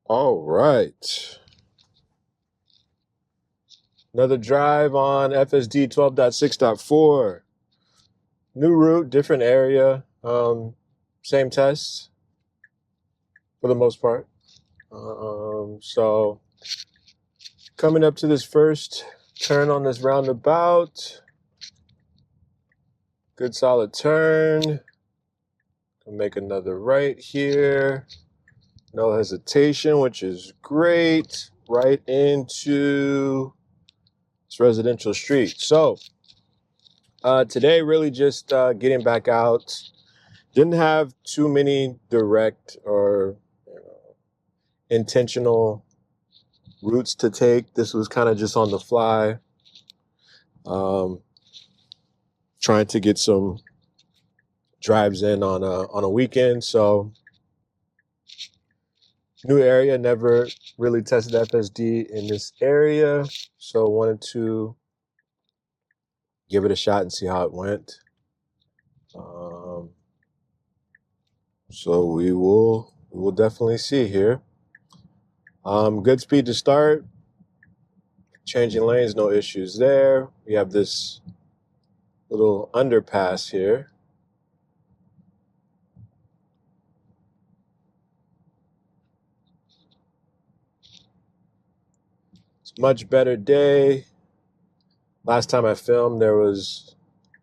All right. Another drive on FSD 12.6.4. New route, different area. Same tests for the most part. So coming up to this first turn on this roundabout. Good solid turn. Make another right here. No hesitation, which is great. Right into this residential street. So today, really just getting back out. Didn't have too many direct or intentional routes to take. This was kind of just on the fly. Trying to get some drives in on a weekend. So new area, never really tested FSD in this area. So wanted to give it a shot and see how it went. So we will definitely see here. Good speed to start. Changing lanes, no issues there. We have this little underpass here. It's a much better day. Last time I filmed, there was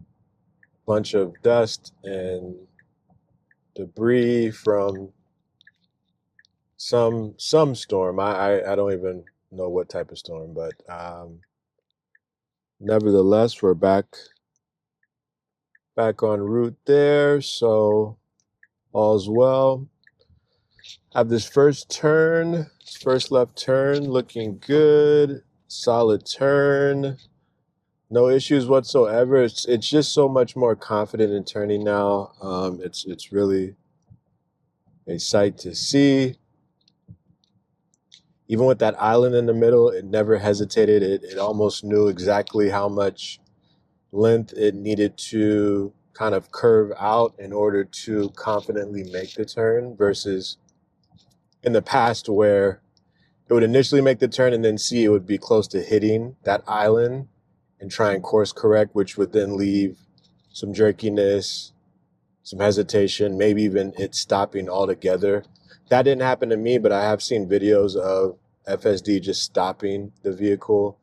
a bunch of dust and debris from some storm. I don't even know what type of storm, but nevertheless, we're back en route there, so all's well. Have this first turn, first left turn, looking good. Solid turn. No issues whatsoever. It's just so much more confident in turning now. It's really a sight to see. Even with that island in the middle, it never hesitated. It almost knew exactly how much length it needed to kind of curve out in order to confidently make the turn, versus in the past where it would initially make the turn and then see it would be close to hitting that island and try and course correct, which would then leave some jerkiness, some hesitation, maybe even it stopping altogether. That didn't happen to me, but I have seen videos of FSD just stopping the vehicle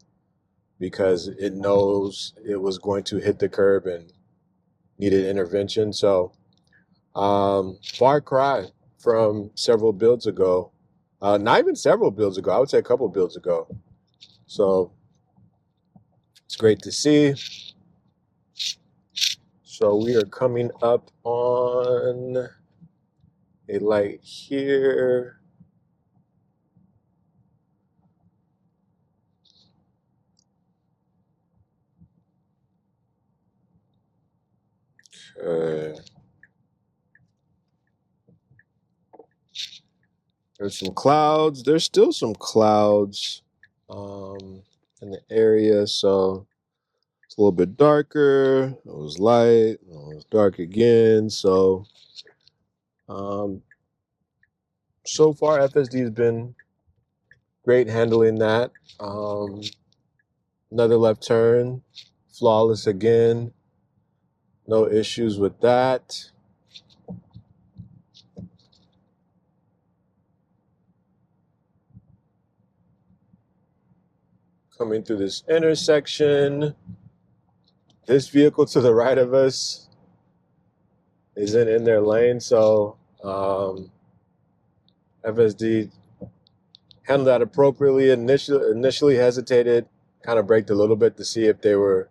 because it knows it was going to hit the curb and needed intervention. So far cry from several builds ago. Not even several builds ago, I would say a couple builds ago. So it's great to see. So we are coming up on a light here. Okay. There's some clouds. There's still some clouds in the area, so it's a little bit darker. It was light. It was dark again. So so far, FSD has been great handling that. Another left turn, flawless again. No issues with that. Coming through this intersection. This vehicle to the right of us isn't in their lane, so FSD handled that appropriately. Initially hesitated, kind of braked a little bit to see if they were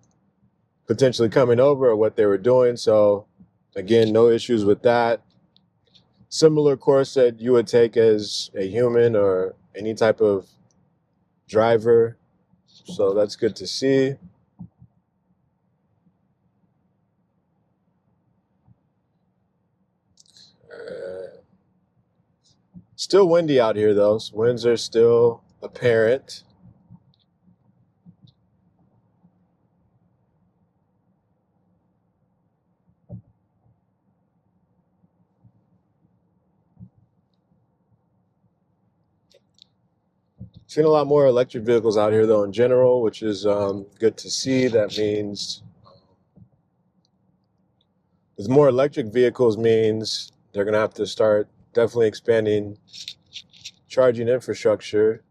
potentially coming over or what they were doing. So again, no issues with that. Similar course that you would take as a human or any type of driver. So that's good to see. Still windy out here though. Winds are still apparent. Seen a lot more electric vehicles out here though in general, which is good to see. That means with more electric vehicles means they're gonna have to start definitely expanding charging infrastructure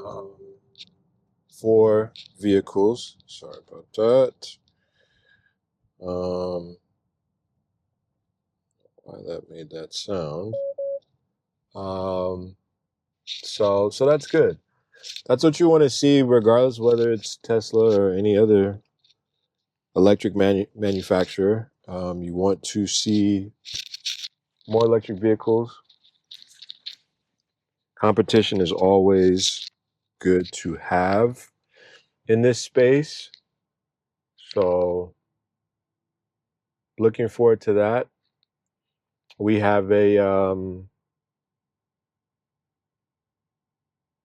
um, for vehicles. Sorry about that. Why that made that sound. So that's good. That's what you want to see, regardless whether it's Tesla or any other electric manufacturer. You want to see more electric vehicles. Competition is always good to have in this space. So looking forward to that. We have a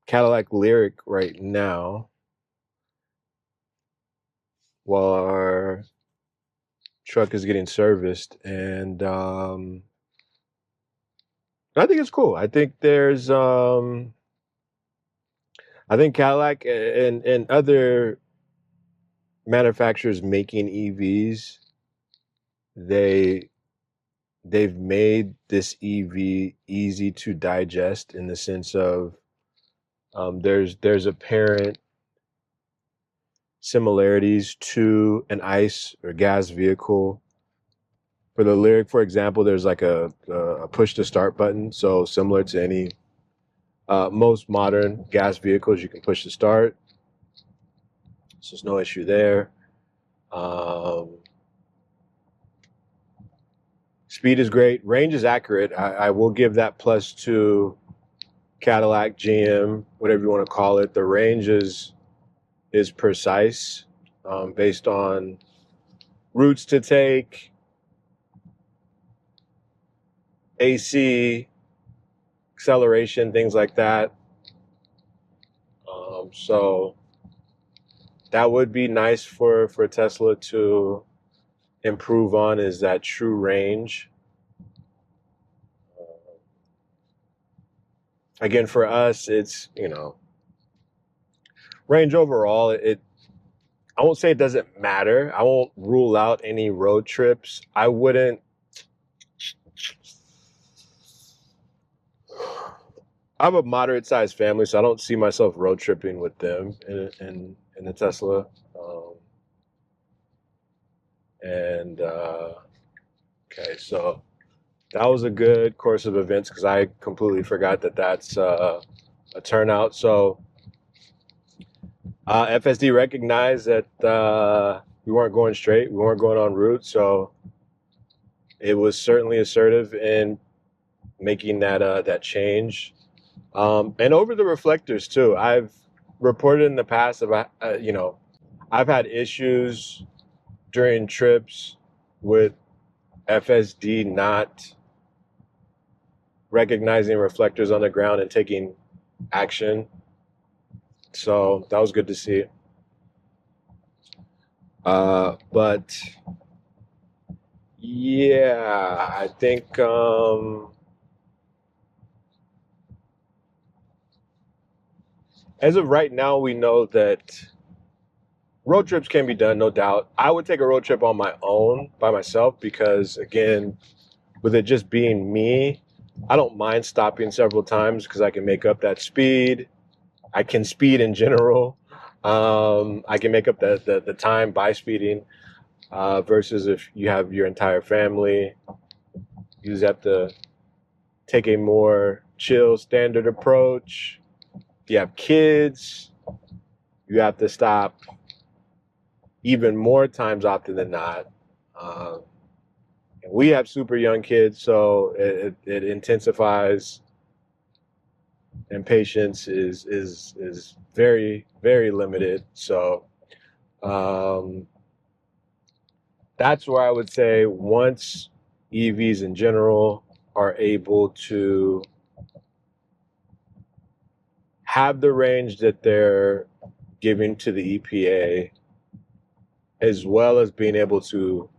Cadillac Lyric right now while our truck is getting serviced, and I think it's cool. I think there's I think Cadillac and other manufacturers making EVs, they've made this EV easy to digest in the sense of there's apparent similarities to an ICE or gas vehicle. For the Lyric, for example, there's like a push to start button. So similar to any most modern gas vehicles, you can push to start. So there's no issue there. Speed is great. Range is accurate. I will give that plus to Cadillac, GM, whatever you want to call it. The range is precise based on routes to take, AC, acceleration, things like that. So that would be nice for Tesla to improve on, is that true range. Again, for us, it's, range overall, I won't say it doesn't matter. I won't rule out any road trips. I wouldn't. I have a moderate sized family, so I don't see myself road tripping with them in the Tesla. Okay, so that was a good course of events because I completely forgot that that's a turnout. So FSD recognized that we weren't going straight, we weren't going en route, so it was certainly assertive in making that change. And over the reflectors too. I've reported in the past about I've had issues during trips with FSD not recognizing reflectors on the ground and taking action. So that was good to see. But yeah, I think as of right now, we know that road trips can be done, no doubt. I would take a road trip on my own, by myself, because again, with it just being me, I don't mind stopping several times because I can make up that speed. I can speed in general. I can make up the time by speeding versus if you have your entire family, you just have to take a more chill, standard approach. If you have kids, you have to stop even more times often than not. We have super young kids, so it intensifies, and patience is very, very limited. So that's where I would say once EVs in general are able to have the range that they're giving to the EPA, as well as being able to,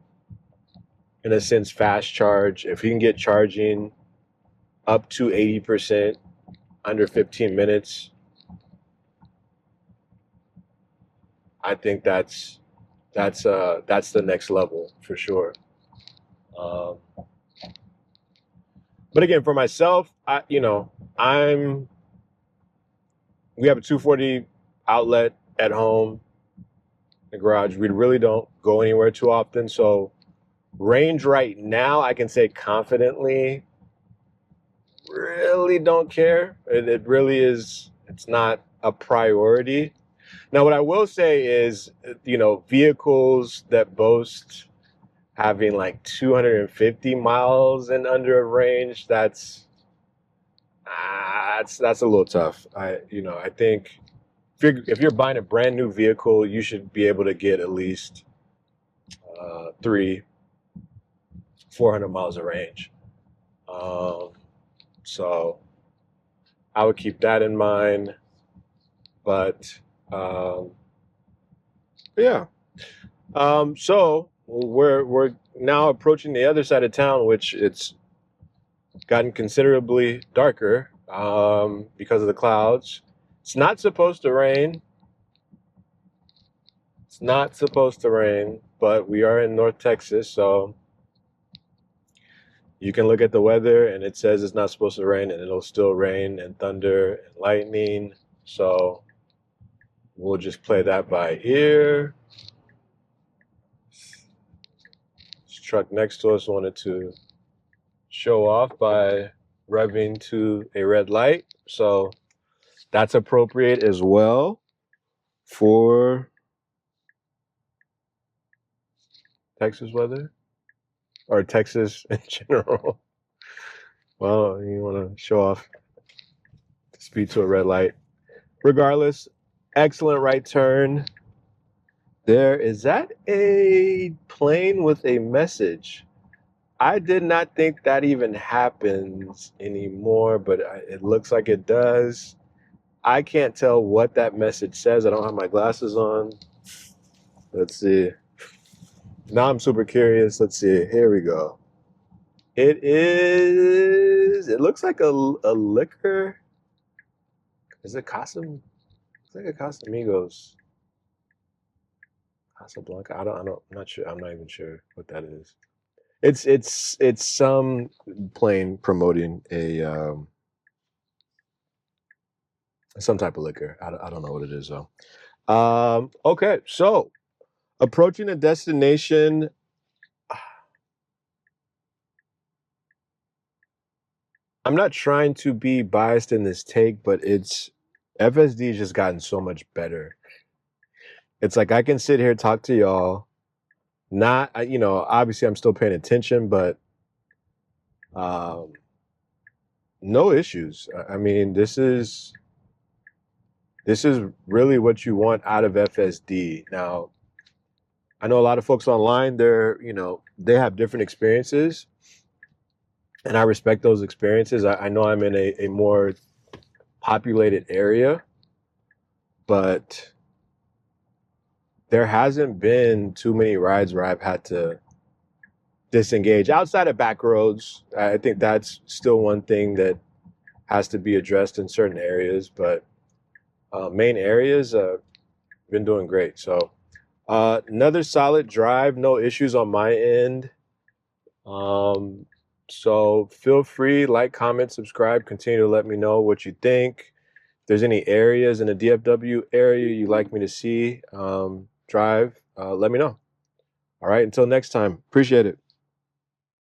in a sense, fast charge. If you can get charging up to 80% under 15 minutes, I think that's the next level for sure. Um, but again, for myself, I'm we have a 240 outlet at home, the garage. We really don't go anywhere too often, so range right now, I can say confidently, really don't care. It really is. It's not a priority. Now, what I will say is, vehicles that boast having like 250 miles and under of range, that's a little tough. I think if you're buying a brand new vehicle, you should be able to get at least 400 miles of range. Um, so I would keep that in mind. But um, yeah. So we're now approaching the other side of town, which it's gotten considerably darker because of the clouds. It's not supposed to rain. It's not supposed to rain, but we are in North Texas, so you can look at the weather and it says it's not supposed to rain, and it'll still rain and thunder and lightning. So we'll just play that by ear. This truck next to us wanted to show off by revving to a red light, so that's appropriate as well for Texas weather or Texas in general. Well, you want to show off the speed to a red light. Regardless, excellent right turn. Is that a plane with a message? I did not think that even happens anymore, but it looks like it does. I can't tell what that message says. I don't have my glasses on. Let's see. Now I'm super curious. Let's see. Here we go. It looks like a liquor. Is it Casa? It's like a Casamigos. Casablanca. I'm not sure. I'm not even sure what that is. It's some plane promoting some type of liquor. I don't know what it is though. Okay, so approaching a destination. I'm not trying to be biased in this take, but it's FSD has just gotten so much better. It's like I can sit here talk to y'all. Not, obviously I'm still paying attention, but um, no issues. I mean, this is really what you want out of FSD. Now, I know a lot of folks online, they have different experiences, and I respect those experiences. I know I'm in a more populated area, but there hasn't been too many rides where I've had to disengage outside of back roads. I think that's still one thing that has to be addressed in certain areas, but main areas been doing great. So another solid drive, no issues on my end. So feel free, like, comment, subscribe, continue to let me know what you think. If there's any areas in the DFW area you'd like me to see drive, let me know. All right, until next time, appreciate it.